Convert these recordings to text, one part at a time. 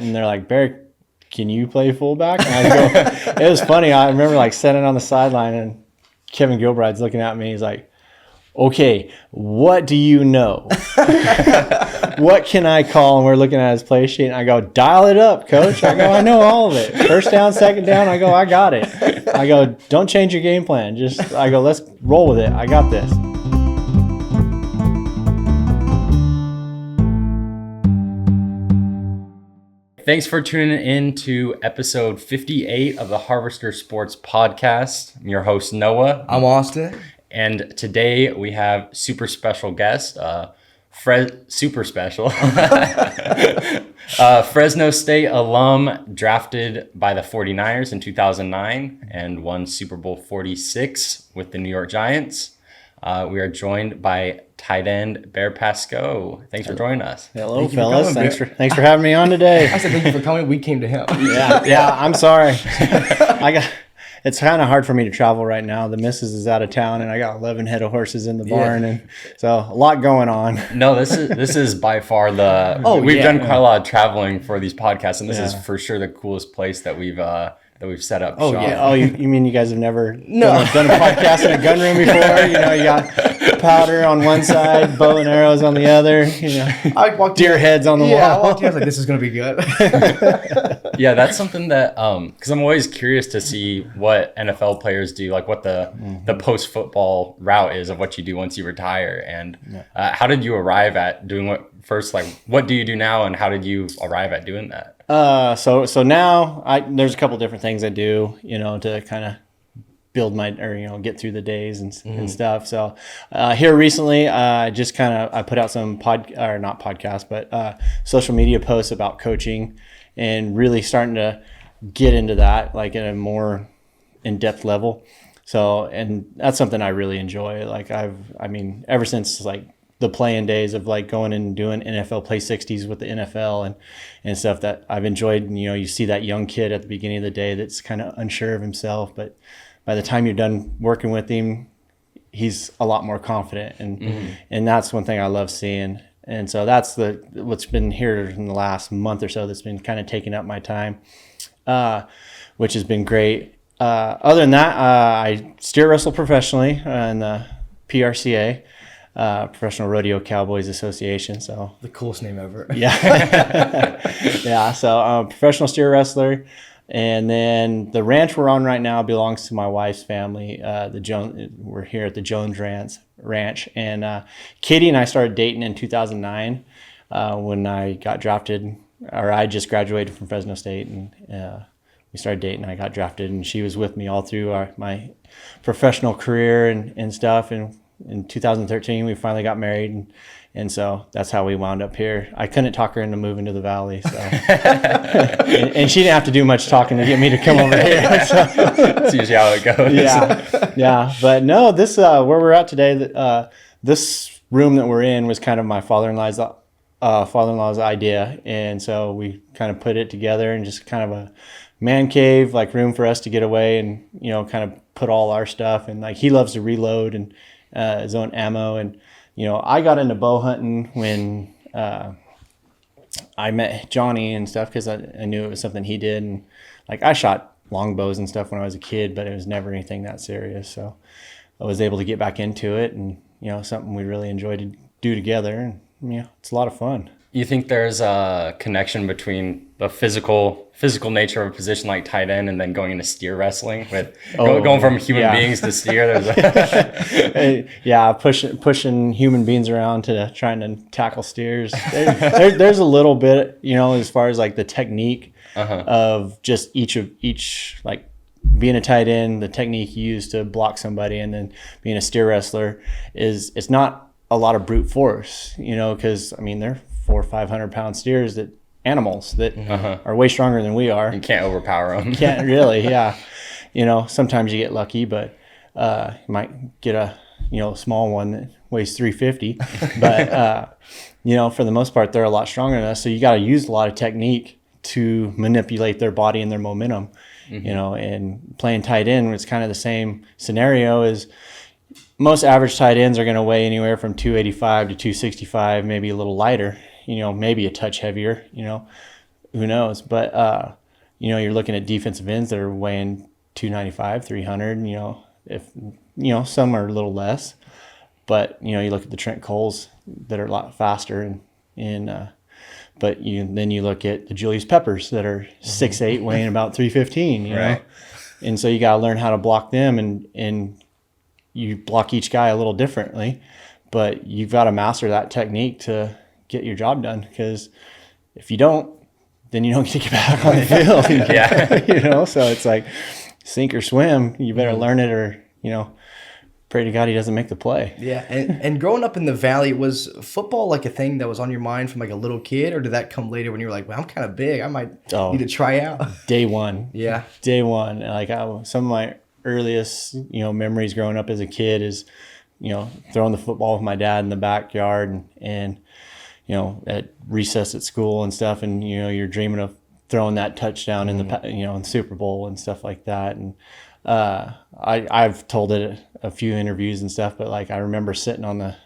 and they're like, Barry, can you play fullback? And I go, it was funny. I remember like sitting on the sideline and Kevin Gilbride's looking at me. He's like, okay, what do you know? What can I call? And we're looking at his play sheet, and I go, dial it up, coach. I go, I know all of it. First down, second down. I go, I got it. I go, don't change your game plan. I go, let's roll with it. I got this. Thanks for tuning in to episode 58 of the Harvester Sports Podcast. I'm your host, Noah. I'm Austin. And today we have super special guest, super special, Fresno State alum, drafted by the 49ers in 2009 and won Super Bowl 46 with the New York Giants. We are joined by tight end Bear Pascoe. Thanks for joining us. Hello, fellas. Thanks for having me on today. I said thank you for coming. We came to him. Yeah. I'm sorry. It's kind of hard for me to travel right now. The missus is out of town, and I got 11 head of horses in the barn, and so a lot going on. No, this is by far we've done quite a lot of traveling for these podcasts, and this is for sure the coolest place that we've set up shop. Yeah. Oh, you mean you guys have never done a podcast in a gun room before? You know, you got powder on one side, bow and arrows on the other. You know, deer heads on the wall. I walked in, I was like, this is going to be good. Yeah, that's something that because I'm always curious to see what NFL players do, like what the post football route is of what you do once you retire. And how did you arrive at doing what do you do now, and how did you arrive at doing that? So now there's a couple different things I do, you know, to kind of build get through the days and stuff. So, here recently, I put out some not podcasts, but, social media posts about coaching and really starting to get into that, like at a more in-depth level. So, and that's something I really enjoy. Like ever since like the playing days of like going and doing NFL play 60s with the NFL and stuff, that I've enjoyed. You know, you see that young kid at the beginning of the day that's kind of unsure of himself, but by the time you're done working with him, he's a lot more confident. And that's one thing I love seeing. And so that's what's been here in the last month or so that's been kind of taking up my time, which has been great. Other than that, I steer wrestle professionally in the PRCA. Professional Rodeo Cowboys Association. So the coolest name ever. Yeah. Yeah. So I'm a professional steer wrestler. And then the ranch we're on right now belongs to my wife's family. We're here at the Jones Ranch. And Katie and I started dating in 2009 when I got drafted, or I just graduated from Fresno State, and we started dating. I got drafted, and she was with me all through my professional career and stuff. And in 2013, we finally got married, and so that's how we wound up here. I couldn't talk her into moving to the Valley, so and she didn't have to do much talking to get me to come over here. So. That's usually how it goes. Yeah. But no, this where we're at today. This room that we're in was kind of my father-in-law's idea, and so we kind of put it together and just kind of a man cave, like room for us to get away and kind of put all our stuff. And like he loves to reload and his own ammo. And, I got into bow hunting when I met Johnny and stuff, because I knew it was something he did. And like I shot longbows and stuff when I was a kid, but it was never anything that serious. So I was able to get back into it, and, something we really enjoyed to do together. And, it's a lot of fun. You think there's a connection between the physical nature of a position like tight end and then going into steer wrestling with going from human beings to steer? Pushing human beings around to trying to tackle steers. There's a little bit, as far as like the technique of just each like being a tight end, the technique you use to block somebody, and then being a steer wrestler it's not a lot of brute force, because they're 400 or 500 pound steers, animals that are way stronger than we are. You can't overpower them. Can't really, yeah. Sometimes you get lucky, but you might get a small one that weighs 350. But for the most part, they're a lot stronger than us. So you got to use a lot of technique to manipulate their body and their momentum. And playing tight end, it's kind of the same scenario. Is most average tight ends are going to weigh anywhere from 285 to 265, maybe a little lighter. Maybe a touch heavier, who knows? But, you're looking at defensive ends that are weighing 295, 300, if, some are a little less. But, you look at the Trent Coles that are a lot faster but then you look at the Julius Peppers that are 6'8", weighing about 315, you know? And so you got to learn how to block them, and you block each guy a little differently, but you've got to master that technique to get your job done, because if you don't, then you don't get to get back on the field. So it's like sink or swim. You better learn it, or, pray to God he doesn't make the play. Yeah, and growing up in the Valley, was football like a thing that was on your mind from like a little kid, or did that come later when you were like, well, I'm kind of big, I might need to try out? Day one. Yeah. Day one. Like some of my earliest, memories growing up as a kid is, throwing the football with my dad in the backyard and at recess at school and stuff, and you're dreaming of throwing that touchdown in the in the Super Bowl and stuff like that. And I've told it a few interviews and stuff, but like I remember sitting on the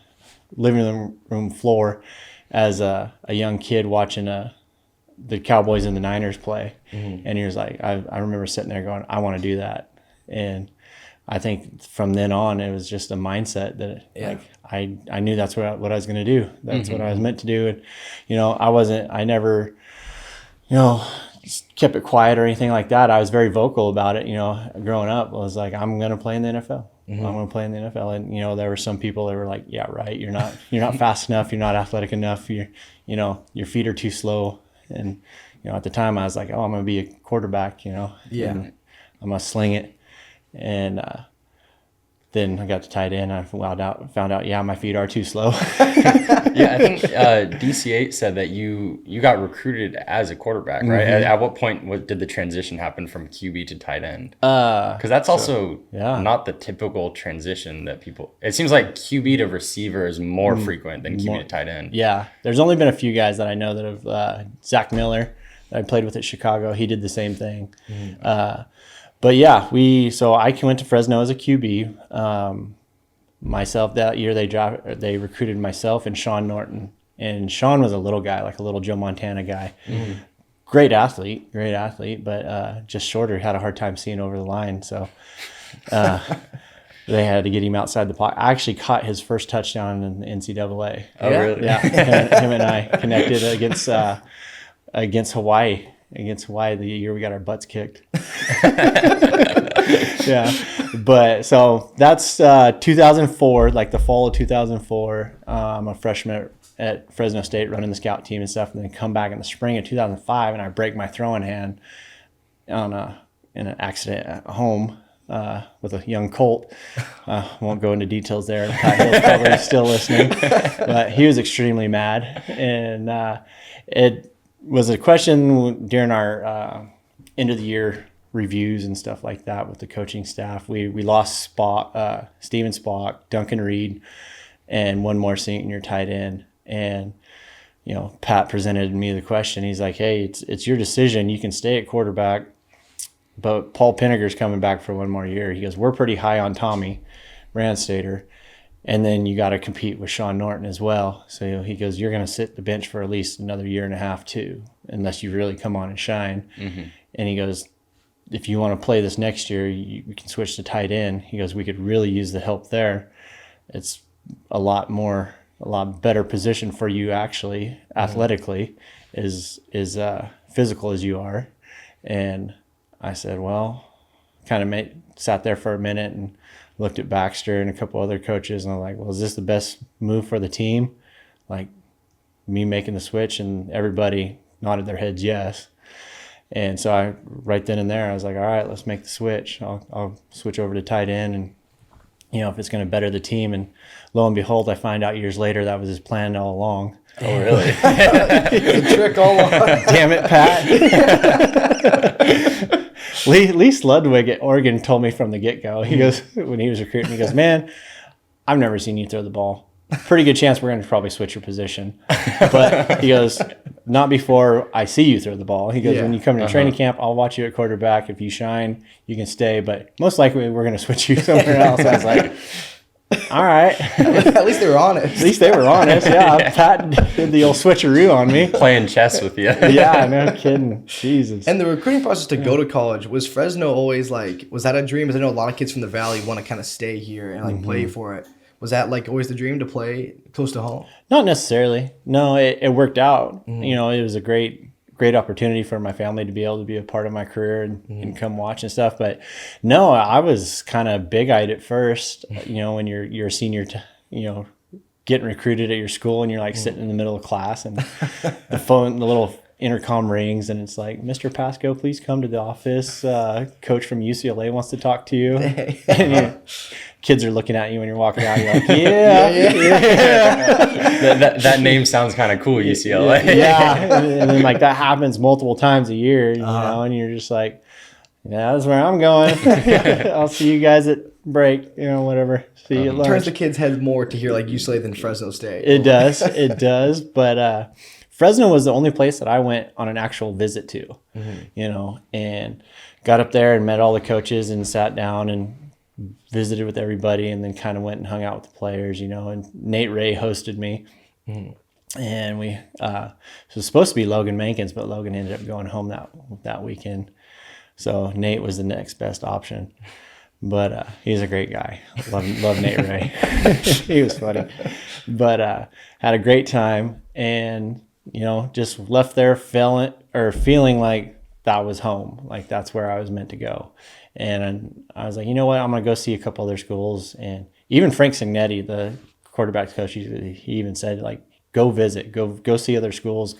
living room floor as a young kid watching the Cowboys and the Niners play, and he was like, I remember sitting there going, I want to do that. And I think from then on, it was just a mindset that like I knew that's what I was going to do. That's what I was meant to do. And I never kept it quiet or anything like that. I was very vocal about it. Growing up, I was like, I'm going to play in the NFL. I'm going to play in the NFL. And there were some people that were like, yeah, right. You're not fast enough. You're not athletic enough. Your feet are too slow. And at the time I was like, oh, I'm going to be a quarterback. And I'm going to sling it. And then I got to tight end. I found out, yeah, my feet are too slow. I think DC8 said that you got recruited as a quarterback, right? At what point did the transition happen from QB to tight end? Because that's also not the typical transition that people. It seems like QB to receiver is more frequent than QB to tight end. Yeah, there's only been a few guys that I know that have. Zach Miller, that I played with at Chicago, he did the same thing. But yeah, so I went to Fresno as a QB. Myself that year, they recruited myself and Sean Norton. And Sean was a little guy, like a little Joe Montana guy. Great athlete, but just shorter. Had a hard time seeing over the line. So they had to get him outside the pocket. I actually caught his first touchdown in the NCAA. Oh, really? Yeah, him and I connected against Hawaii. Against Hawaii the year we got our butts kicked. Yeah, but so that's 2004, like the fall of 2004. I'm a freshman at Fresno State running the scout team and stuff, and then come back in the spring of 2005 and I break my throwing hand in an accident at home with a young colt. Won't go into details there. Pat Hill's probably still listening, but he was extremely mad, and it was a question during our end of the year reviews and stuff like that with the coaching staff. We lost Steven Spock, Duncan Reed, and one more senior tight end. And Pat presented me the question. He's like, "Hey, it's your decision. You can stay at quarterback, but Paul Pinniger's coming back for one more year." He goes, "We're pretty high on Tommy Ranstater, and then you got to compete with Sean Norton as well." So he goes, "You're going to sit the bench for at least another year and a half too, unless you really come on and shine." And he goes, "If you want to play this next year, you can switch to tight end." He goes, "We could really use the help there. It's a lot better position for you actually, athletically, is physical as you are." And I said, well, kind of sat there for a minute and looked at Baxter and a couple other coaches, and I'm like, well, is this the best move for the team? Like me making the switch? And everybody nodded their heads yes. And so right then and there, I was like, all right, let's make the switch. I'll switch over to tight end, and if it's going to better the team. And lo and behold, I find out years later that was his plan all along. Oh, really? The trick all along. Damn it, Pat. Lee Ludwig at Oregon told me from the get-go. He goes, when he was recruiting, he goes, "Man, I've never seen you throw the ball. Pretty good chance we're going to probably switch your position." But he goes, "Not before I see you throw the ball." He goes, "When you come to training camp, I'll watch you at quarterback. If you shine, you can stay. But most likely we're going to switch you somewhere else." I was like, All right. At least they were honest. At least they were honest. Yeah. Pat did the old switcheroo on me. Playing chess with you. Yeah, no kidding. Jesus. And the recruiting process to go to college, was Fresno always like, was that a dream? Because I know a lot of kids from the Valley want to kind of stay here and like play for it. Was that like always the dream to play close to home? Not necessarily. No, it worked out. You know, it was a great opportunity for my family to be able to be a part of my career and come watch and stuff. But no, I was kind of big-eyed at first, you know, when you're a senior, you know, getting recruited at your school and you're like sitting in the middle of class and the little intercom rings and it's like, Mr. Pascoe, please come to the office. Coach from UCLA wants to talk to you. And kids are looking at you when you're walking out. You're like, That name sounds kind of cool, UCLA. Yeah. And then like that happens multiple times a year, you know, and you're just like, yeah, that's where I'm going. I'll see you guys at break, you know, whatever. See you at lunch. Turns the kids' heads more to hear like UCLA than Fresno State. It does. It does. But Fresno was the only place that I went on an actual visit to, you know, and got up there and met all the coaches and sat down and visited with everybody and then kind of went and hung out with the players, you know, and Nate Ray hosted me. And we, it was supposed to be Logan Mankins, but Logan ended up going home that weekend. So Nate was the next best option. But he's a great guy. Love Nate Ray. He was funny. But had a great time and, you know, just left there feeling like that was home. Like that's where I was meant to go. And I was like, you know what? I'm going to go see a couple other schools. And even Frank Signetti, the quarterback coach, he even said, like, go visit, go see other schools.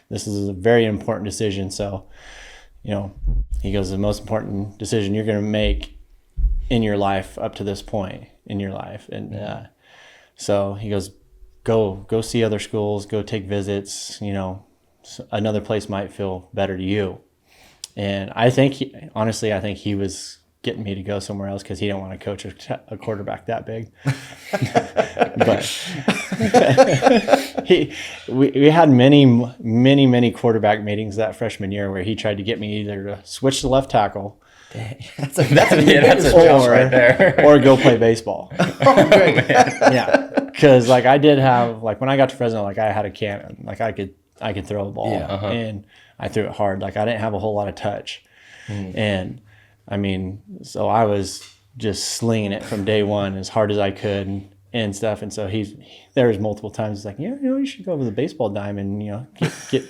This is a very important decision. So, you know, he goes, the most important decision you're going to make in your life up to this point in your life. And so he goes, go see other schools, go take visits, you know, another place might feel better to you. And I think, he was getting me to go somewhere else because he didn't want to coach a quarterback that big. But we had many quarterback meetings that freshman year where he tried to get me either to switch to left tackle. That's a jump right there. Or go play baseball. Man. Yeah, because like I did have like when I got to Fresno, like I had a cannon, like I could throw the ball, and I threw it hard. Like I didn't have a whole lot of touch, and I mean, so I was just slinging it from day one as hard as I could and stuff. And so there was multiple times he's like, yeah, you know, you should go over the baseball diamond, you know, get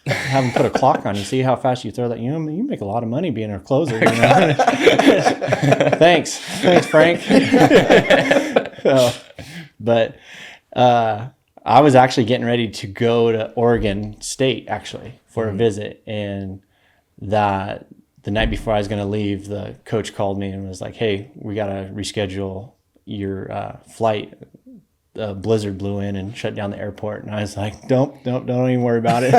have him put a clock on you, see how fast you throw that. You know, you make a lot of money being a closer. You know? Thanks, Frank. But I was actually getting ready to go to Oregon State actually for a visit, and that the night before I was going to leave, the coach called me and was like, "Hey, we got to reschedule your flight. A blizzard blew in and shut down the airport." And I was like, don't even worry about it.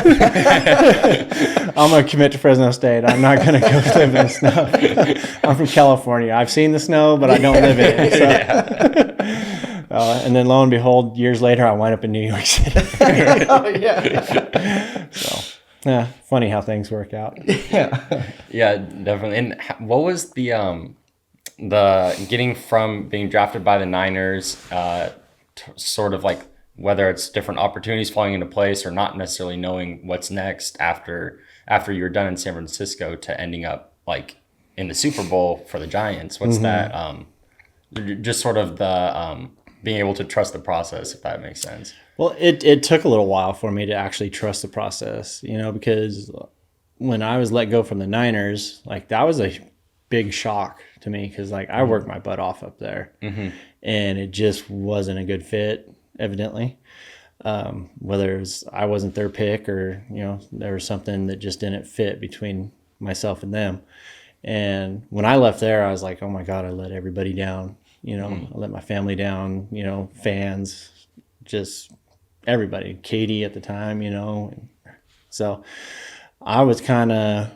I'm going to commit to Fresno State. I'm not going to go live in the snow. I'm from California. I've seen the snow, but I don't live in it. So. And then lo and behold, years later, I wind up in New York City. Oh, yeah. So, yeah, funny how things work out. Yeah, definitely. And what was the getting from being drafted by the Niners, sort of like whether it's different opportunities falling into place or not necessarily knowing what's next after you were done in San Francisco to ending up like in the Super Bowl for the Giants? What's that? Just sort of the being able to trust the process, if that makes sense. Well, it took a little while for me to actually trust the process, you know, because when I was let go from the Niners, like that was a big shock to me because like I worked my butt off up there, and it just wasn't a good fit, evidently. Whether it was I wasn't their pick or, you know, there was something that just didn't fit between myself and them. And when I left there, I was like, oh my God, I let everybody down. You know, I let my family down, you know, fans, just everybody, Katie at the time, you know. So I was kind of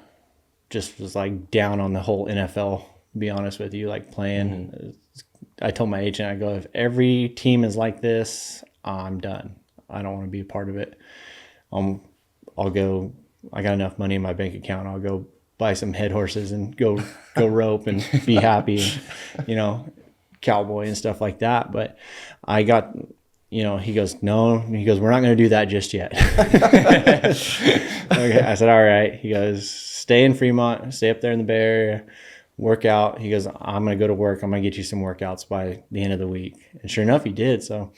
was like down on the whole NFL, to be honest with you, like playing. I told my agent, I go, if every team is like this, I'm done. I don't want to be a part of it. I'll go, I got enough money in my bank account. I'll go buy some head horses and go rope and be happy, you know. cowboy and stuff like that. But I got, he goes, no, he goes, we're not going to do that just yet. Okay. I said, all right. He goes, stay in Fremont, stay up there in the Bay Area, work out. He goes, I'm going to go to work. I'm going to get you some workouts by the end of the week. And sure enough, he did. So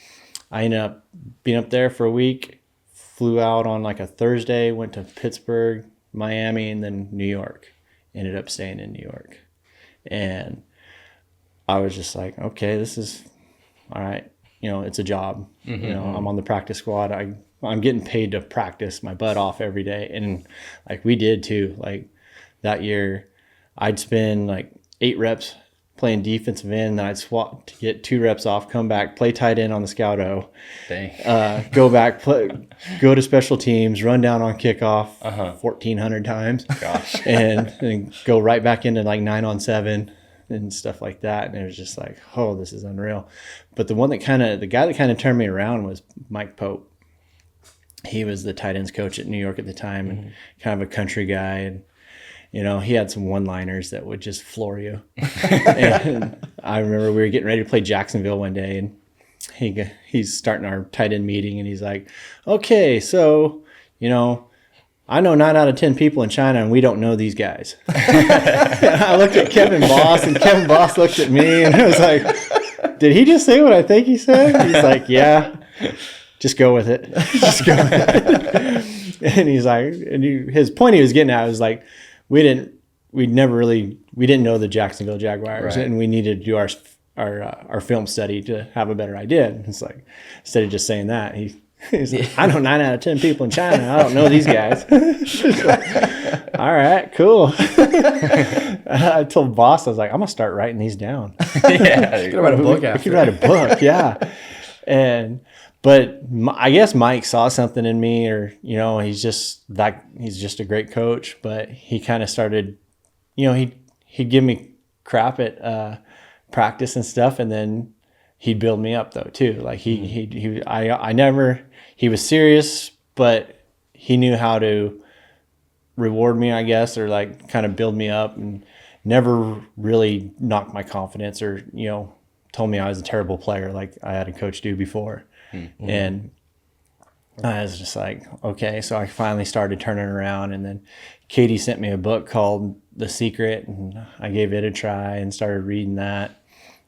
I ended up being up there for a week, flew out on like a Thursday, went to Pittsburgh, Miami, and then New York. Ended up staying in New York. And I was just like, okay, this is all right. It's a job. I'm on the practice squad. I'm getting paid to practice my butt off every day. And like we did too. Like that year, I'd spend like 8 reps playing defensive end, then I'd swap to get 2 reps off, come back, play tight end on the scout-o. Dang. Go back, go to special teams, run down on kickoff 1,400 times. Gosh. and go right back into like 9-on-7 and stuff like that. And it was just like, oh, this is unreal. But the guy that kind of turned me around was Mike Pope. He was the tight ends coach at New York at the time, and kind of a country guy. And he had some one-liners that would just floor you. And I remember we were getting ready to play Jacksonville one day, and he's starting our tight end meeting, and he's like, okay, so, I know 9 out of 10 people in China, and we don't know these guys. And I looked at Kevin Boss, and Kevin Boss looked at me, and I was like, did he just say what I think he said? He's like, yeah, just go with it. Just go with it. And he's like, his point he was getting at was like, we didn't know the Jacksonville Jaguars, right. and we needed to do our film study to have a better idea. And it's like, instead of just saying that, he's like, I know 9 out of 10 people in China. I don't know these guys. Like, all right, cool. I told Boss, I was like, I'm gonna start writing these down. Yeah, you could write a book after. We could write a book, yeah. But I guess Mike saw something in me, or he's just a great coach. But he kind of started, he'd give me crap at practice and stuff, and then he'd build me up though too. Like he was serious, but he knew how to reward me, I guess, or like kind of build me up, and never really knocked my confidence or told me I was a terrible player like I had a coach do before. Mm-hmm. And I was just like, okay. So I finally started turning around, and then Katie sent me a book called The Secret, and I gave it a try and started reading that.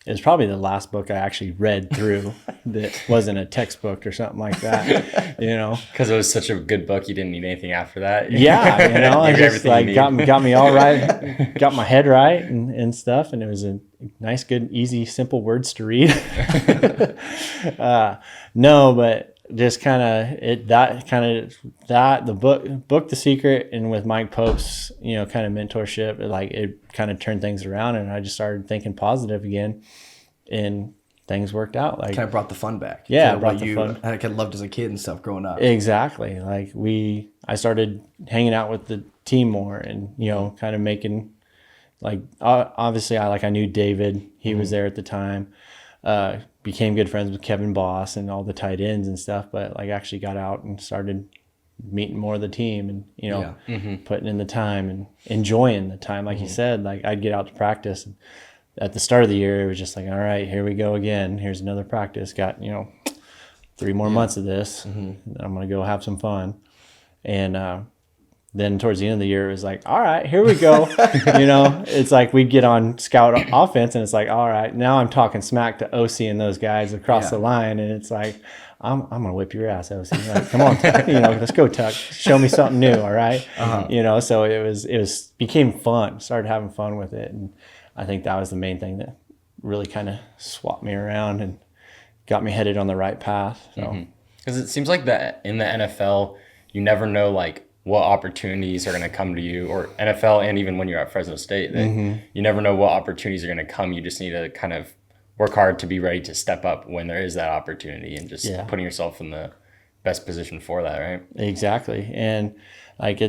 It was probably the last book I actually read through that wasn't a textbook or something like that, Because it was such a good book, you didn't need anything after that. Yeah, I just like got me all right, got my head right and stuff, and it was a nice, good, easy, simple words to read. No, but just the book The Secret, and with Mike Pope's kind of mentorship, it kind of turned things around, and I just started thinking positive again, and things worked out. Like kind of brought the fun back. Yeah, brought the fun. I kind of loved as a kid and stuff growing up. Exactly. Like I started hanging out with the team more, and kind of making, like, obviously I knew David. He was there at the time. Became good friends with Kevin Boss and all the tight ends and stuff, but like actually got out and started meeting more of the team, and putting in the time and enjoying the time. Like you said, like I'd get out to practice, and at the start of the year it was just like, all right, here we go again. Here's another practice. Got 3 more months of this. I'm gonna go have some fun. And then towards the end of the year, it was like, all right, here we go. It's like we'd get on scout offense, and it's like, all right, now I'm talking smack to OC and those guys across the line, and it's like, I'm gonna whip your ass, OC. Like, come on, let's go, Tuck. Show me something new, all right? So it became fun. Started having fun with it, and I think that was the main thing that really kind of swapped me around and got me headed on the right path. So, because it seems like that in the NFL, you never know like what opportunities are going to come to you, or NFL, and even when you're at Fresno State, you never know what opportunities are going to come. You just need to kind of work hard to be ready to step up when there is that opportunity, and just putting yourself in the best position for that, right? Exactly. And like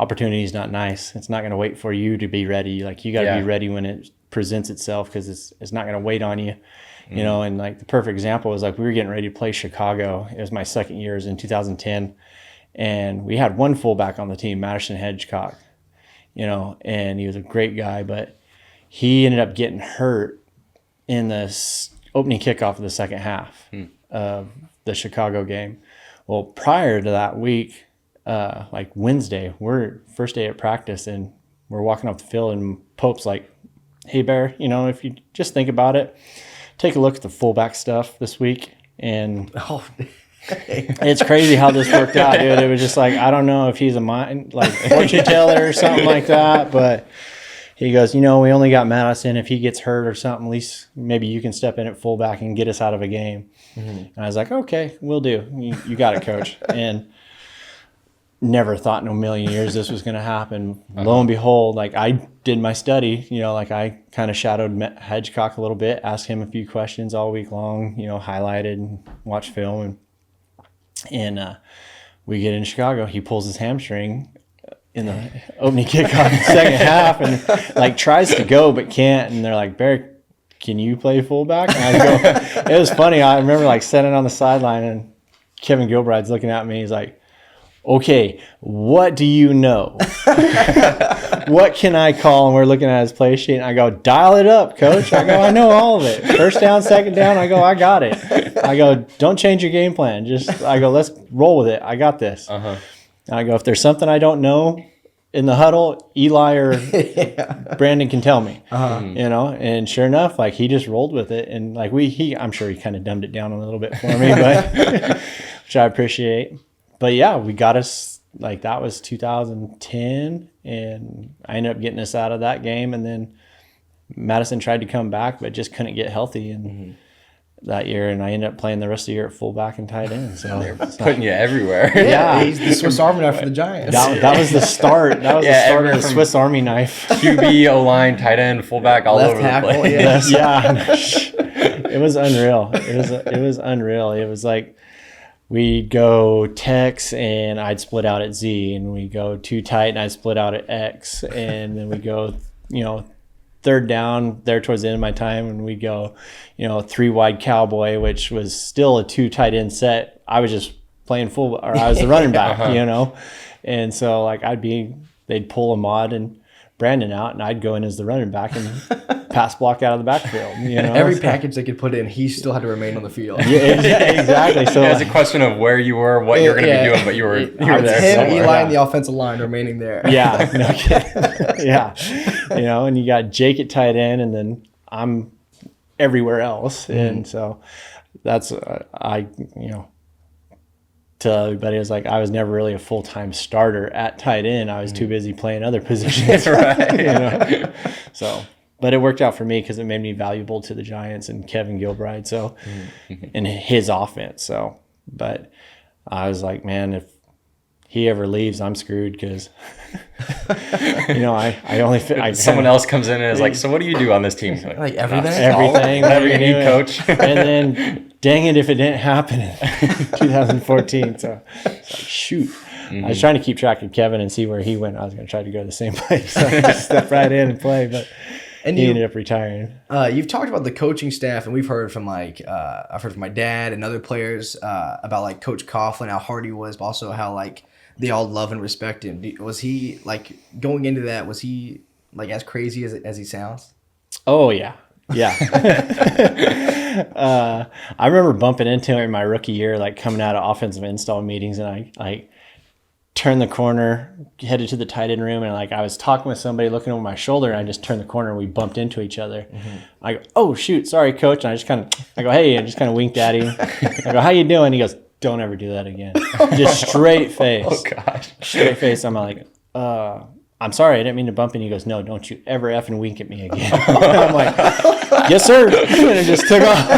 opportunity is not nice. It's not going to wait for you to be ready. Like you got to be ready when it presents itself, because it's not going to wait on you. And like the perfect example was like we were getting ready to play Chicago. It was my second year, it was in 2010. And we had one fullback on the team, Madison Hedgecock, and he was a great guy, but he ended up getting hurt in the opening kickoff of the second half of the Chicago game. Well, prior to that week, like Wednesday, we're first day at practice and we're walking off the field and Pope's like, hey, Bear, you know, if you just think about it, take a look at the fullback stuff this week. And it's crazy how this worked out, dude. It was just like, I don't know if he's a fortune teller or something like that, but he goes, you know, we only got Madison. If he gets hurt or something, at least maybe you can step in at fullback and get us out of a game. And I was like, okay, we'll do. You got it, coach. And never thought in a million years this was going to happen. Lo and behold, like I did my study, you know, like I kind of shadowed Hedgecock a little bit, asked him a few questions all week long, you know, highlighted and watched film. And we get in Chicago. He pulls his hamstring in the opening kickoff in the second half and like tries to go but can't. And they're like, Bear, can you play fullback? And I go, it was funny. I remember like sitting on the sideline and Kevin Gilbride's looking at me. He's like, okay, what do you know? What can I call? And we're looking at his play sheet and I go, dial it up, coach. I go, I know all of it. First down, second down. I go, I got it. I go, don't change your game plan. I go, let's roll with it. I got this. I go, if there's something I don't know in the huddle, Eli or Brandon can tell me, you know? And sure enough, like he just rolled with it. And like I'm sure he kind of dumbed it down a little bit for me, but which I appreciate. But yeah, we got us, like that was 2010 and I ended up getting us out of that game. And then Madison tried to come back, but just couldn't get healthy in that year. And I ended up playing the rest of the year at fullback and tight end. So they're putting you everywhere. Yeah, he's the Swiss Army knife for the Giants. That was the start. That was the start of the Swiss Army knife. QB, O-line, tight end, fullback, all Left over tackle, the place. Yeah. It was unreal. It was unreal. It was like we'd go Tex and I'd split out at Z, and we'd go too tight and I'd split out at X, and then we'd go, you know, third down there towards the end of my time, and we'd go, you know, 3 wide cowboy, which was still a 2 tight end set. I was just playing I was the running back, you know, and so like they'd pull Ahmad and Brandon out, and I'd go in as the running back and pass block out of the backfield. You know, every package they could put in, he still had to remain on the field. Yeah, exactly. So it's a question of where you were, what you were going to be doing, but you were there. Him, somewhere. Eli, and the offensive line remaining there. Yeah, no kidding. Yeah, you know, and you got Jake at tight end, and then I'm everywhere else, and so that's tell everybody, I was like, I was never really a full-time starter at tight end. I was too busy playing other positions. Right. You know? So, but it worked out for me because it made me valuable to the Giants and Kevin Gilbride. So, and his offense. So, but I was like, man, if he ever leaves, I'm screwed because, you know, I only fit. Someone else comes in and is like, so what do you do on this team? Like everything? Everything. Whatever you need, coach. And then, dang it, if it didn't happen in 2014. So it's like, shoot. I was trying to keep track of Kevin and see where he went. I was going to try to go to the same place. So I just stepped right in and play, but he ended up retiring. You've talked about the coaching staff, and we've heard from I've heard from my dad and other players about like Coach Coughlin, how hard he was, but also how like they all love and respect him. Was he like going into that? Was he like as crazy as he sounds? Oh yeah. Yeah. I remember bumping into him in my rookie year, like coming out of offensive install meetings, and I like turned the corner, headed to the tight end room, and like I was talking with somebody looking over my shoulder, and I just turned the corner and we bumped into each other. I go, oh shoot, sorry coach. And I go, hey, and just kind of winked at him. I go, how you doing? He goes, don't ever do that again. Just straight face. Oh gosh. Straight face. I'm like, I'm sorry, I didn't mean to bump in. He goes, no, don't you ever effing wink at me again. I'm like, yes, sir. And it just took off.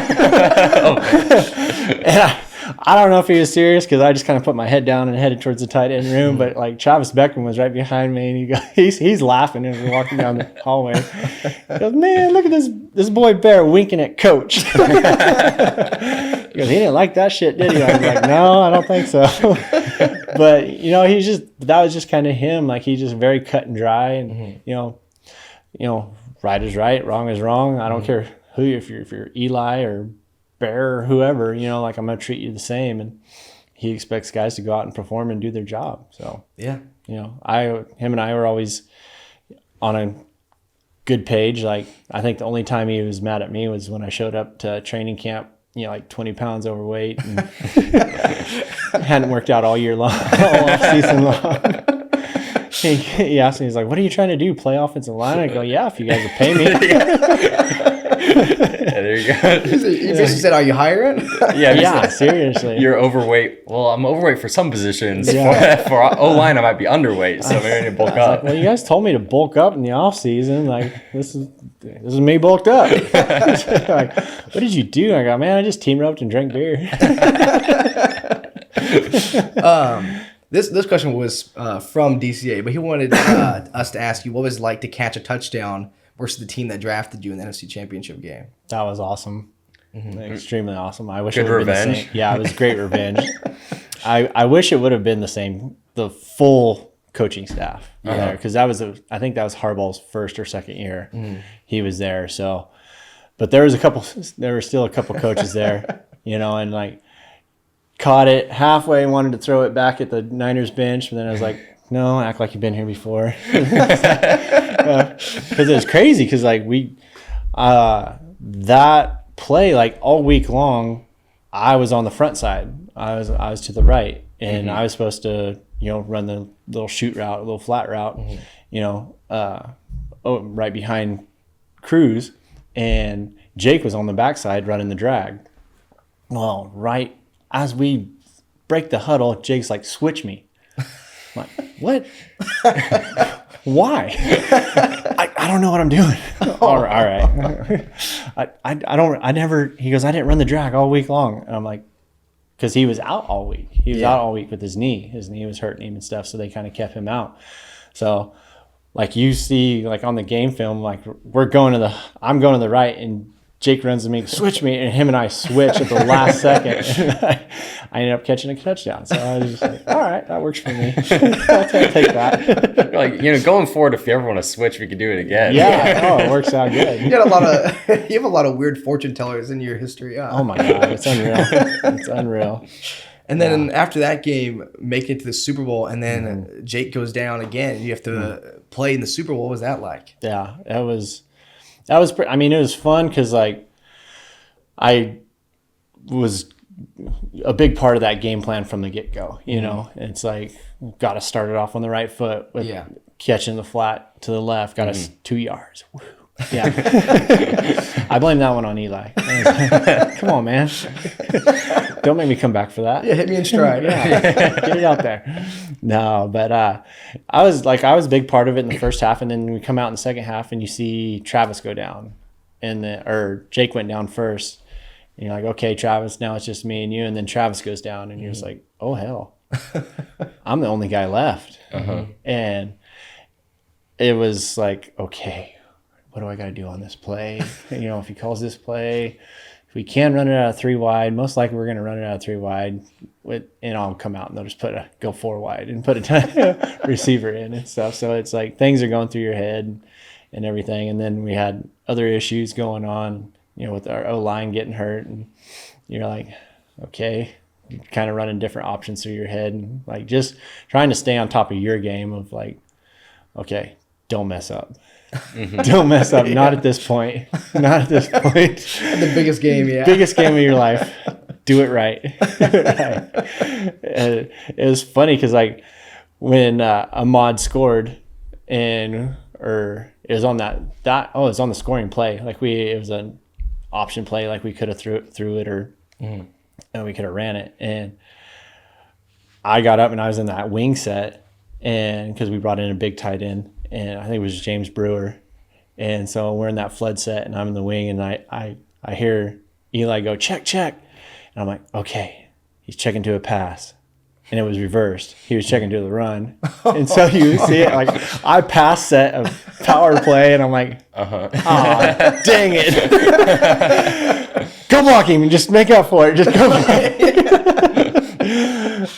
And I don't know if he was serious because I just kind of put my head down and headed towards the tight end room. But like Travis Beckham was right behind me, and he's laughing as we're walking down the hallway. He goes, man, look at this boy Bear winking at coach. He goes, he didn't like that shit, did he? I was like, no, I don't think so. But you know, that was just kind of him. Like he's just very cut and dry, and you know, right is right, wrong is wrong. I don't care if you're Eli or Bear or whoever, you know, like I'm gonna treat you the same. And he expects guys to go out and perform and do their job. So yeah, you know, him and I were always on good page. Like, I think the only time he was mad at me was when I showed up to training camp, you know, like 20 pounds overweight and hadn't worked out all year long, all off season long. He asked me, he's like, what are you trying to do? Play offensive line? I go, yeah, if you guys will pay me. There you go. He basically said, are you hiring? Yeah, seriously. You're overweight. Well, I'm overweight for some positions. Yeah. For O-line, I might be underweight, so maybe I need to bulk up. Like, well, you guys told me to bulk up in the off season. Like, this is me bulked up. Like, what did you do? I go, man, I just team roped and drank beer. This question was from DCA, but he wanted us to ask you what was it like to catch a touchdown versus the team that drafted you in the NFC Championship game. That was awesome. Extremely awesome. I wish Good it would have been the revenge. same. Yeah, it was great revenge. I wish it would have been the same, the full coaching staff there, because I think that was Harbaugh's first or second year he was there. So, but there were still a couple coaches there, you know, and like caught it halfway, wanted to throw it back at the Niners bench, but then I was like, no, act like you've been here before. Because it was crazy, because like that play, like all week long, I was on the front side. I was to the right, and I was supposed to, you know, run the little shoot route, a little flat route, you know, right behind Cruz, and Jake was on the backside running the drag. Well, right as we break the huddle, Jake's like, switch me. I'm like, what? Why? I don't know what I'm doing. All right. He goes, I didn't run the drag all week long. And I'm like, because he was out all week. He was out all week with his knee. His knee was hurting him and stuff, so they kind of kept him out. So, like, you see, like, on the game film, like, I'm going to the right, and Jake runs to me, switch me, and him and I switch at the last second. I ended up catching a touchdown. So I was just like, all right, that works for me. I'll take that. Like, you know, going forward, if you ever want to switch, we could do it again. Yeah. It works out good. You have a lot of weird fortune tellers in your history. Oh my God, it's unreal. It's unreal. And then after that game, making it to the Super Bowl, and then Jake goes down again, and you have to play in the Super Bowl. What was that like? Yeah, it was fun, because like I was a big part of that game plan from the get-go, you know. It's like, got to start it off on the right foot with catching the flat to the left, got us 2 yards. Woo. Yeah. I blame that one on Eli. Come on, man. Don't make me come back for that. Yeah, hit me in stride. Get it out there. No, but I was a big part of it in the first half, and then we come out in the second half and you see Travis go down, or Jake went down first. And you're like, okay, Travis, now it's just me and you. And then Travis goes down, and you're just like, oh, hell. I'm the only guy left. And it was like, okay, what do I got to do on this play? You know, if he calls this play, if we can run it out of 3 wide, most likely we're going to run it out of 3 wide, and I'll come out and they'll just go 4 wide and put a receiver in and stuff. So it's like things are going through your head and everything. And then we had other issues going on, you know, with our O-line getting hurt, and you're like, okay, kind of running different options through your head, and like just trying to stay on top of your game of like, okay, don't mess up. Don't mess up. Not at this point. Not at this point. The biggest game, Biggest game of your life. Do it right. It was funny because like when Ahmad scored, it was on it was on the scoring play. Like it was an option play. Like we could have threw it or and we could have ran it. And I got up and I was in that wing set, and because we brought in a big tight end. And I think it was James Brewer. And so we're in that flood set, and I'm in the wing, and I hear Eli go, check. And I'm like, okay, he's checking to a pass. And it was reversed. He was checking to the run. And so you see it, like, I pass set of power play, and I'm like, dang it. Go block him and just make up for it. Just go block him.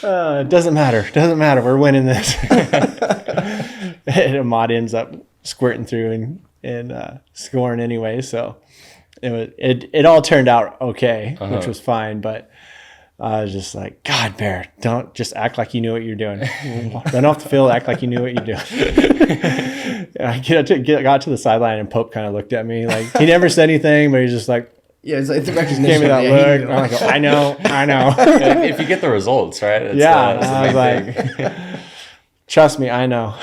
It doesn't matter. We're winning this. And Ahmad ends up squirting through and scoring anyway. So it all turned out okay, which was fine. But I was just like, God, Bear, don't just act like you knew what you're doing. Run off the field, act like you knew what you're doing. I got to the sideline, and Pope kind of looked at me like he never said anything, but he's just like, yeah, it's like the recognition. Gave me that look. I'm like, I know. If you get the results, right? That's I was like, trust me, I know.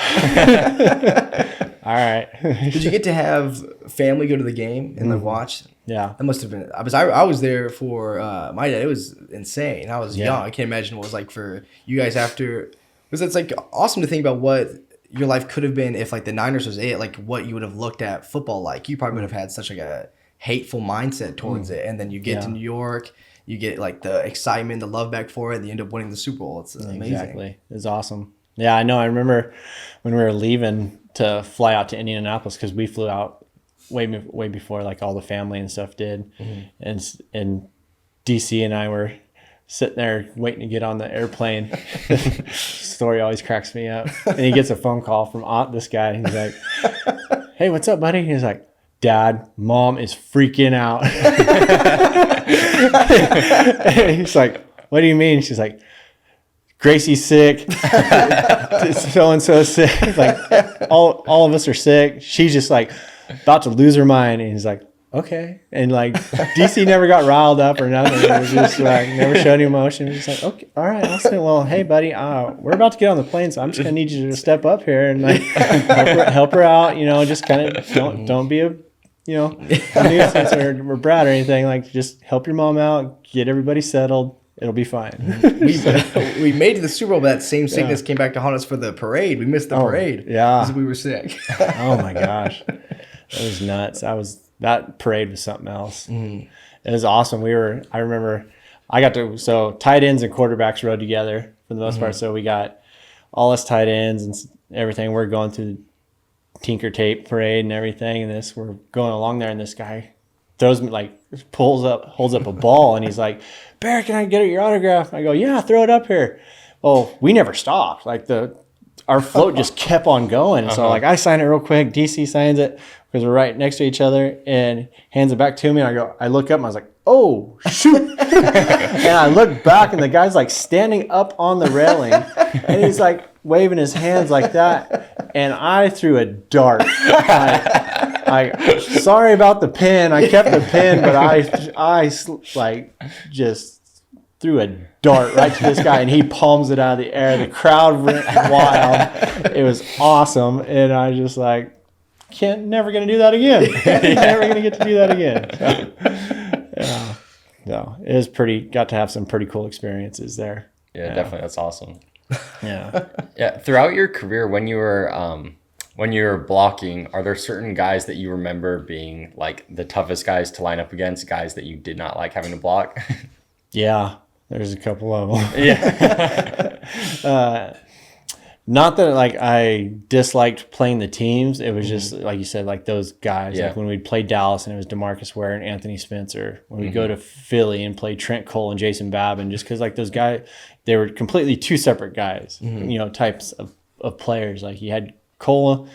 All right. Did you get to have family go to the game and like watch? Yeah. That must have been. I was there for my dad. It was insane. I was young. I can't imagine what it was like for you guys after. Because it's like awesome to think about what your life could have been if like the Niners was it. Like what you would have looked at football like. You probably would have had such like a hateful mindset towards it, and then you get to New York, you get like the excitement, the love back for it, and you end up winning the Super Bowl. It's amazing. Exactly. It's awesome. Yeah, I know. I remember when we were leaving to fly out to Indianapolis, because we flew out way before like all the family and stuff did, and DC and I were sitting there waiting to get on the airplane. Story always cracks me up. And he gets a phone call from this guy. He's like, "Hey, what's up, buddy?" He's like, "Dad, Mom is freaking out." He's like, "What do you mean?" She's like, "Gracie's sick. So-and-so sick. Like all of us are sick. She's just like about to lose her mind." And he's like, "Okay." And like DC never got riled up or nothing. It was just like never showed any emotion. He's like, "Okay, all right." I'll say, "Well, hey, buddy, we're about to get on the plane, so I'm just gonna need you to step up here and like help her out. You know, just kind of don't be a nuisance or brat or anything. Like, just help your mom out, get everybody settled. It'll be fine." We made it to the Super Bowl, but that same sickness came back to haunt us for the parade. We missed the parade. Yeah, because we were sick. Oh my gosh, that was nuts. That parade was something else. It was awesome. I remember so tight ends and quarterbacks rode together for the most part. So we got all us tight ends and everything. We're going through the Tinker Tape parade and everything, and we're going along there, and this guy holds up a ball, and he's like, "Bear, can I get your autograph?" I go, "Yeah, throw it up here." Well, we never stopped. Like our float just kept on going. So like I sign it real quick. DC signs it because we're right next to each other, and hands it back to me. And I look up, and I was like, "Oh shoot!" And I look back, and the guy's like standing up on the railing, and he's like waving his hands like that. And I threw a dart. Sorry about the pin. I kept the pin, but I just threw a dart right to this guy, and he palms it out of the air. The crowd went wild. It was awesome, and I just like, never gonna do that again. Never gonna get to do that again. So, yeah. So it was got to have some pretty cool experiences there. Yeah, definitely. That's awesome. Yeah. Yeah. Throughout your career, when you were blocking, are there certain guys that you remember being like the toughest guys to line up against, guys that you did not like having to block? Yeah, there's a couple of them. Yeah. Not that like I disliked playing the teams. It was just like you said, like those guys. Yeah. Like when we'd play Dallas and it was DeMarcus Ware and Anthony Spencer. When we go to Philly and play Trent Cole and Jason Babin, just because like those guys, they were completely two separate guys. Types of players. Like you had Cole,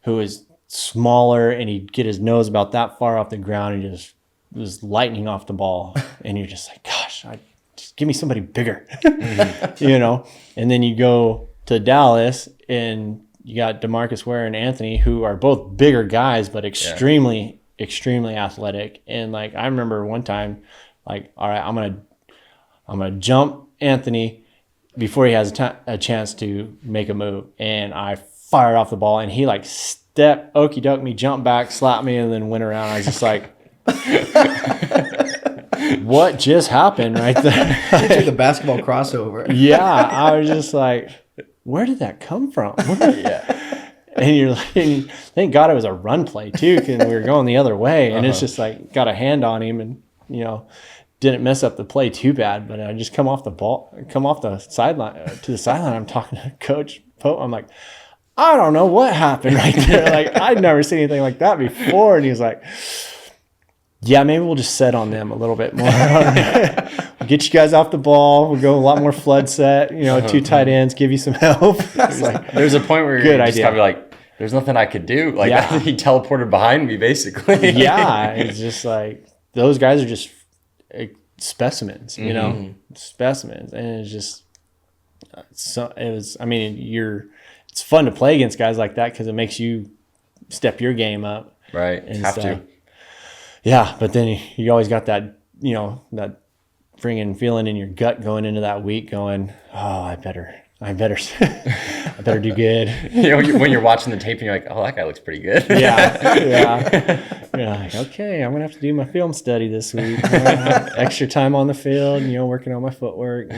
who was smaller, and he'd get his nose about that far off the ground and just was lightning off the ball. And you're just like, gosh, just give me somebody bigger, And then you go to Dallas, and you got DeMarcus Ware and Anthony, who are both bigger guys, but extremely, extremely athletic. And like I remember one time, like, all right, I'm gonna jump Anthony before he has a chance to make a move, and I fired off the ball, and he like stepped, okey doke me, jumped back, slapped me, and then went around. I was just like, what just happened right there? You did the basketball crossover. Yeah, I was just like, where did that come from? Yeah. And you're like, and thank God it was a run play too, because we were going the other way, and it's just like got a hand on him, and didn't mess up the play too bad. But I just come off the sideline to the sideline. I'm talking to Coach Pope. I'm like, I don't know what happened right there. Like I'd never seen anything like that before. And he was like, yeah, maybe we'll just set on them a little bit more. We'll get you guys off the ball. We'll go a lot more flood set, two tight ends, give you some help. It's like, there's a point where you're just kind of like, there's nothing I could do. Like he teleported behind me basically. Yeah. It's just like, those guys are just specimens, you know, specimens. And it's just, it's fun to play against guys like that because it makes you step your game up. Right. And Have stuff. to. Yeah. But then you always got that, that freaking feeling in your gut going into that week going, oh, I better do good. When you're watching the tape and you're like, oh, that guy looks pretty good. Yeah. You're like, okay, I'm going to have to do my film study this week. I'm gonna have extra time on the field, working on my footwork,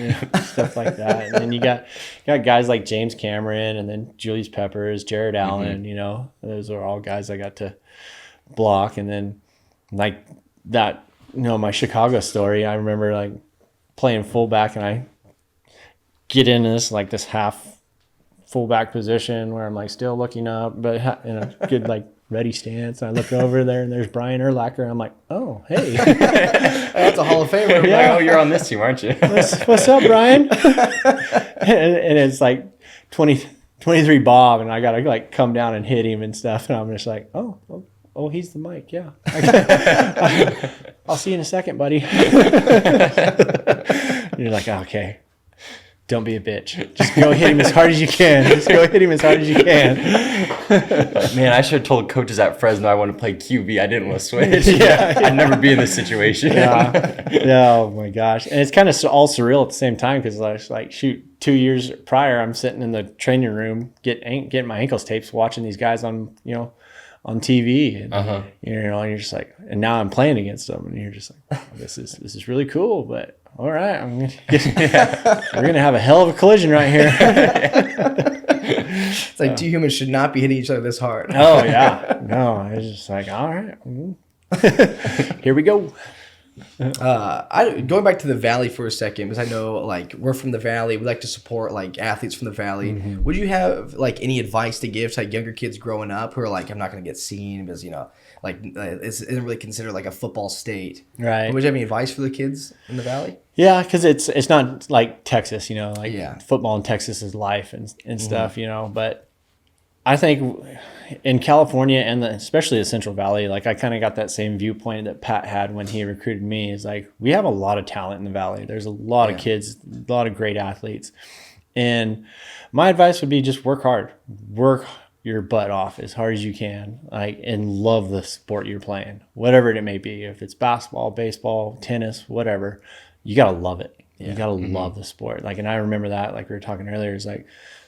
stuff like that. And then you got guys like James Cameron and then Julius Peppers, Jared Allen, those are all guys I got to block. And then like that, my Chicago story, I remember like playing fullback and I get into this half fullback position where I'm like still looking up, but in a good like ready stance. I look over there and there's Brian Urlacher. I'm like, oh, hey. That's a Hall of Famer. Yeah. Like, oh, you're on this team, aren't you? What's up, Brian? and it's like 23 Bob, and I got to like come down and hit him and stuff. And I'm just like, oh, he's the mic. Yeah. I'll see you in a second, buddy. You're like, okay. Don't be a bitch. Just go hit him as hard as you can. Man, I should have told coaches at Fresno I want to play QB. I didn't want to switch. Yeah. I'd never be in this situation. Yeah. Oh my gosh. And it's kind of all surreal at the same time because I was like, shoot, 2 years prior, I'm sitting in the training room getting my ankles taped, watching these guys on TV, and you're just like, and now I'm playing against them, and you're just like, oh, this is really cool, but. All right, we're gonna have a hell of a collision right here. It's like two humans should not be hitting each other this hard. Oh yeah, no, I was just like, all right, here we go. Going back to the Valley for a second, because I know like we're from the Valley, we like to support like athletes from the Valley. Would you have like any advice to give to like younger kids growing up who are like, I'm not gonna get seen because it isn't really considered like a football state, right? Would you have any advice for the kids in the Valley? Yeah, because it's not like Texas, football in Texas is life and stuff, But I think in California and especially the Central Valley, like I kind of got that same viewpoint that Pat had when he recruited me. Is like we have a lot of talent in the Valley. There's a lot of kids, a lot of great athletes, and my advice would be just work hard, work your butt off as hard as you can, and love the sport you're playing, whatever it may be. If it's basketball, baseball, tennis, whatever. You got to love it. Yeah. You got to love the sport. And I remember that, like we were talking earlier, is like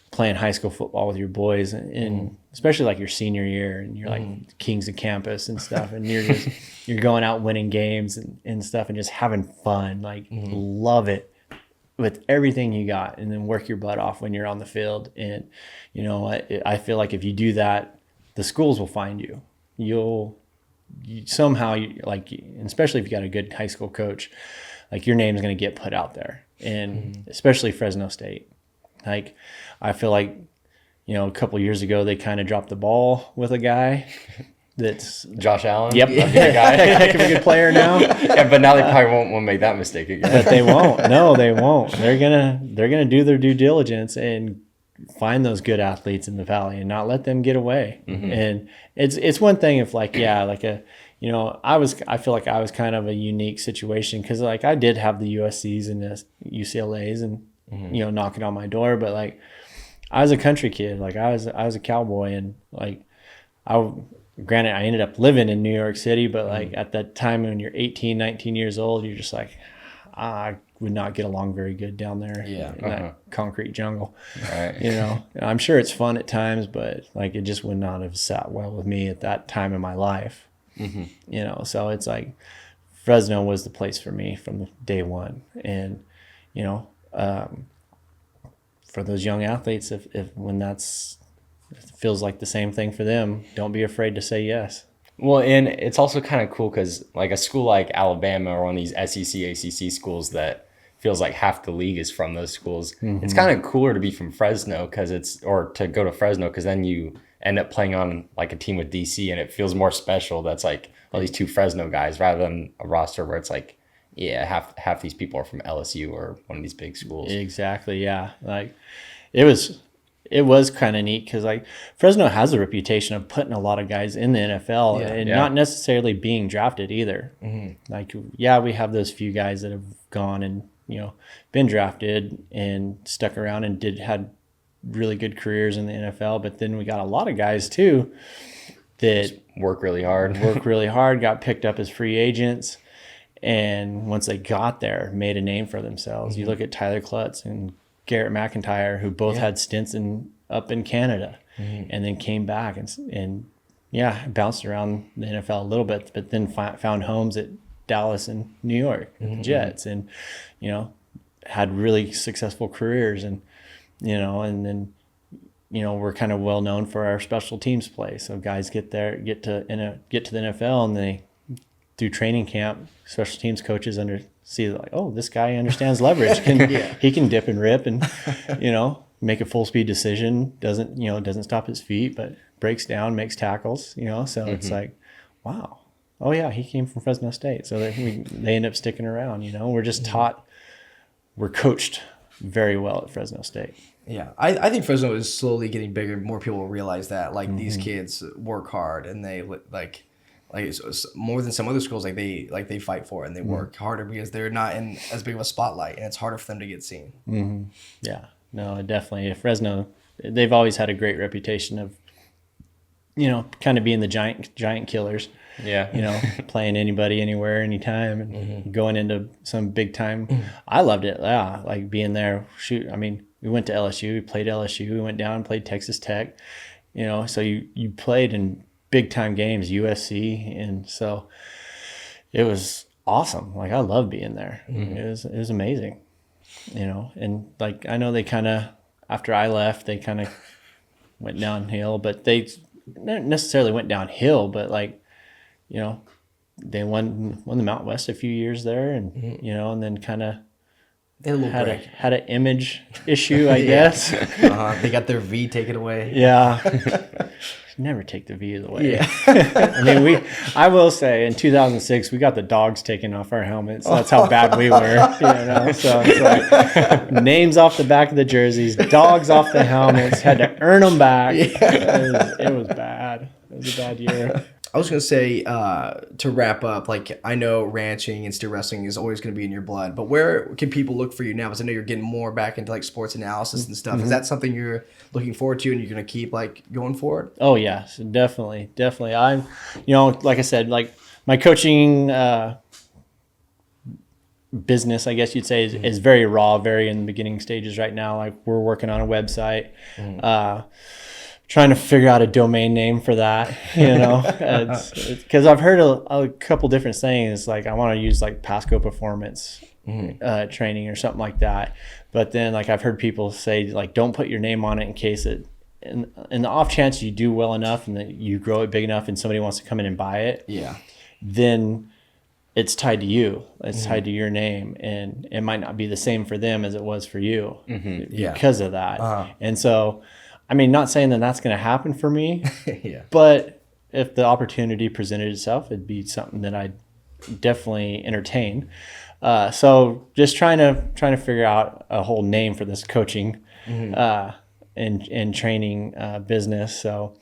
playing high school football with your boys and especially like your senior year and you're like kings of campus and stuff. And you're going out winning games and stuff and just having fun, love it with everything you got and then work your butt off when you're on the field. And, I feel like if you do that, the schools will find you. Especially if you got a good high school coach, like your name's going to get put out there, and especially Fresno State. Like I feel like, a couple of years ago they kind of dropped the ball with a guy that's Josh Allen. Yep, a good guy, heck of a good player now. Yeah, but now they probably won't make that mistake again. But they won't. No, they won't. They're gonna do their due diligence and find those good athletes in the Valley and not let them get away. And it's one thing if I feel like I was kind of a unique situation because I did have the USCs and the UCLAs and knocking on my door, but I was a country kid, I was a cowboy, and granted I ended up living in New York City, but at that time when you're 18, 19 years old, you're just like, I would not get along very good down there in that concrete jungle. Right. I'm sure it's fun at times, but it just would not have sat well with me at that time in my life. So it's Fresno was the place for me from day one. And, for those young athletes, if when it feels like the same thing for them, don't be afraid to say yes. Well, and it's also kind of cool because a school like Alabama or one of these SEC, ACC schools that feels like half the league is from those schools. It's kind of cooler to be from Fresno or to go to Fresno because then you end up playing on a team with DC and it feels more special. That's all these two Fresno guys rather than a roster where it's half these people are from LSU or one of these big schools. Exactly. Yeah. It it was kind of neat because like Fresno has a reputation of putting a lot of guys in the NFL and not necessarily being drafted either. Like, yeah, we have those few guys that have gone and, you know, been drafted and stuck around and had really good careers in the NFL. But then we got a lot of guys too that work really hard, got picked up as free agents. And once they got there, made a name for themselves. You look at Tyler Klutz and Garrett McIntyre, who both had stints up in Canada and then came back and bounced around the NFL a little bit, but then found homes at Dallas and New York, the Jets, and, you know, had really successful careers. And, you know, and then, you know, we're kind of well known for our special teams play. So guys get to the NFL and they do training camp, special teams coaches see like, oh, this guy understands leverage. He can dip and rip and, you know, make a full speed decision. Doesn't stop his feet, but breaks down, makes tackles. You know, so it's like, wow, oh yeah, he came from Fresno State, so they end up sticking around. You know, we're just we're coached very well at Fresno State. Yeah, I think Fresno is slowly getting bigger. More people will realize that, like, these kids work hard and they like it's more than some other schools. Like they fight for it and they work harder because they're not in as big of a spotlight and it's harder for them to get seen. Yeah, no, definitely. Fresno, they've always had a great reputation of, you know, kind of being the giant killers. Yeah, you know, playing anybody, anywhere, anytime, and going into some big time. I loved it. Yeah, like being there. Shoot, I mean, we went to LSU, we played LSU, we went down and played Texas Tech. You know, so you played in big time games, USC, and so it was awesome. Like, I loved being there. It was amazing. You know, and like I know they kind of, after I left, they kind of went downhill, but they not necessarily went downhill, but like, you know, they won the Mountain West a few years there, and you know, and then kind of had an image issue, I guess. They got their V taken away. Yeah, never take the V away. Yeah. I mean, I will say, in 2006, we got the dogs taken off our helmets. That's how bad we were. You know, so it's like names off the back of the jerseys, dogs off the helmets. Had to earn them back. Yeah. It was bad. It was a bad year. I was going to say, to wrap up, like, I know ranching and still wrestling is always going to be in your blood, but where can people look for you now? Because I know you're getting more back into like sports analysis and stuff. Is that something you're looking forward to and you're going to keep like going forward? Oh yeah, so definitely. I'm, you know, like I said, like my coaching business, I guess you'd say, is very raw, very in the beginning stages right now. Like, we're working on a website. Trying to figure out a domain name for that, you know, because I've heard a couple different sayings, like I want to use like Pascoe performance training or something like that. But then like I've heard people say, like, don't put your name on it in case in the off chance you do well enough and that you grow it big enough and somebody wants to come in and buy it. Yeah. Then it's tied to you. It's tied to your name, and it might not be the same for them as it was for you because of that. And so, I mean, not saying that that's going to happen for me, but if the opportunity presented itself, it'd be something that I'd definitely entertain. So just trying to figure out a whole name for this coaching and training business. So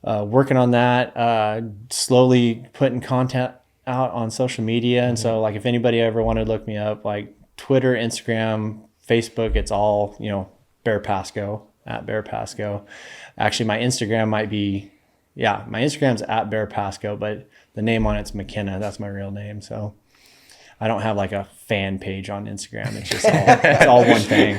working on that, slowly putting content out on social media. And so, like, if anybody ever wanted to look me up, like Twitter, Instagram, Facebook, it's all, you know, Bear Pascoe. At Bear Pascoe. Actually, my Instagram might be, my Instagram's at Bear Pascoe, but the name on it's McKenna. That's my real name. So I don't have like a fan page on Instagram. It's just it's all one thing.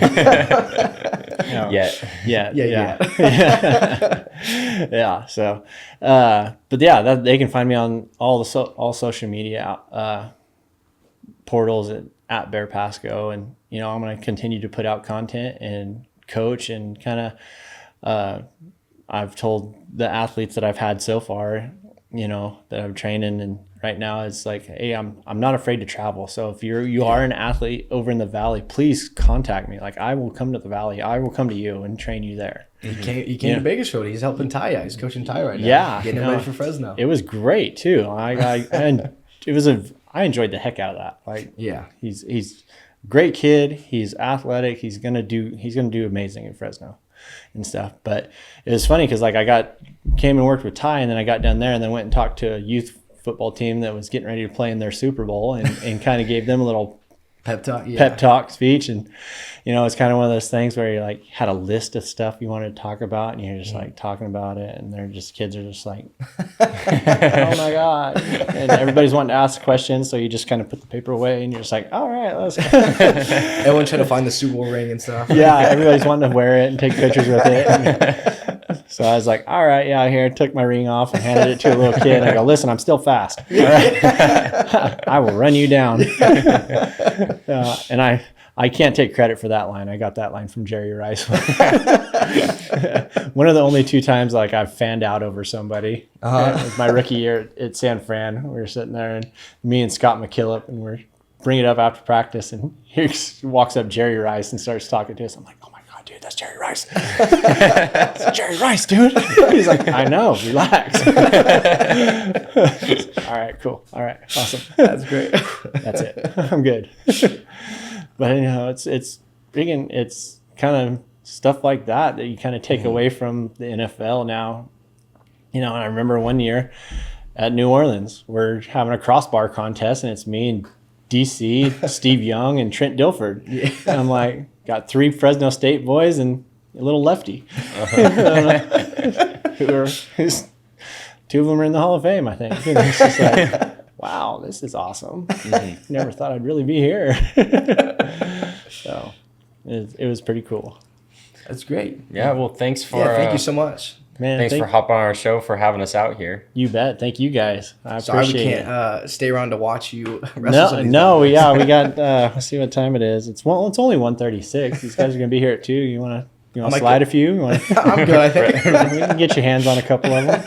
Yeah. So, but yeah, they can find me on all social media portals at Bear Pascoe, and you know, I'm going to continue to put out content and coach and kind of I've told the athletes that I've had so far, you know, that I'm training, and right now it's like, hey, I'm not afraid to travel. So if you are an athlete over in the Valley, please contact me. Like, I will come to the Valley. I will come to you and train you there. He came to Bakersfield. He's helping Ty. He's coaching Ty right now. Yeah, getting him ready for Fresno. It was great too. And I enjoyed the heck out of that. Like, he's great kid. He's athletic. He's gonna do amazing in Fresno. and stuff. But it was funny because like came and worked with Ty, and then I got down there and then went and talked to a youth football team that was getting ready to play in their Super Bowl, and kind of gave them a little pep talk speech. And it's kind of one of those things where you like had a list of stuff you wanted to talk about, and you're just like talking about it, and kids are just like, oh my god, and everybody's wanting to ask questions, so you just kind of put the paper away, and you're just like, all right, let's go. Everyone trying to find the Super Bowl ring and stuff. Yeah, everybody's wanting to wear it and take pictures with it. And so I was like, all right, yeah, here, took my ring off and handed it to a little kid, and I go, listen, I'm still fast, all right? I will run you down. And I can't take credit for that line. I got that line from Jerry Rice. One of the only 2 times like I've fanned out over somebody. It was my rookie year at San Fran. We were sitting there, and me and Scott McKillop, and we're bringing it up after practice, and here walks up Jerry Rice and starts talking to us. I'm like, oh my god, dude, that's Jerry Rice. It's Jerry Rice, dude. He's like, I know, relax. All right, cool. All right, awesome. That's great. That's it. I'm good. But it's kind of stuff like that you kind of take away from the NFL now. And I remember one year at New Orleans, we're having a crossbar contest, and it's me and DC, Steve Young, and Trent Dilford. Yeah. And I'm like, got 3 Fresno State boys and a little lefty. 2 of them are in the Hall of Fame, I think. And it's just like, wow, this is awesome. Never thought I'd really be here. So it was pretty cool. That's great. Yeah, well, thanks for... thank you so much. Man, thanks for hopping on our show, for having us out here. You bet. Thank you guys. I appreciate it. Sorry we can't stay around to watch you wrestle. We got, let's see what time it is. It's only 1:36. These guys are going to be here at 2. You want to slide a few? I'm good, I think. You can get your hands on a couple of them.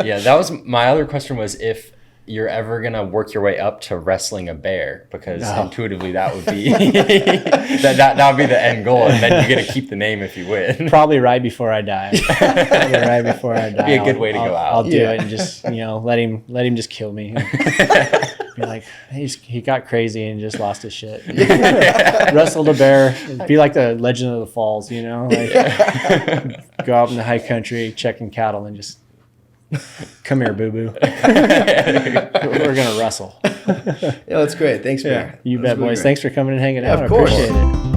Yeah, that was my other question, was if you're ever going to work your way up to wrestling a bear, because intuitively that would be that would be the end goal, and then you get to keep the name if you win. Probably right before I die. Be a good way to go out. I'll do it and just let him just kill me. Be like, he got crazy and just lost his shit. Wrestled a bear. Be like the Legend of the Falls, like go out in the high country checking cattle and just, come here, boo-boo. We're going to wrestle. Yeah, that's great. Thanks, man. You bet, boys. Great. Thanks for coming and hanging out. Of course. I appreciate it.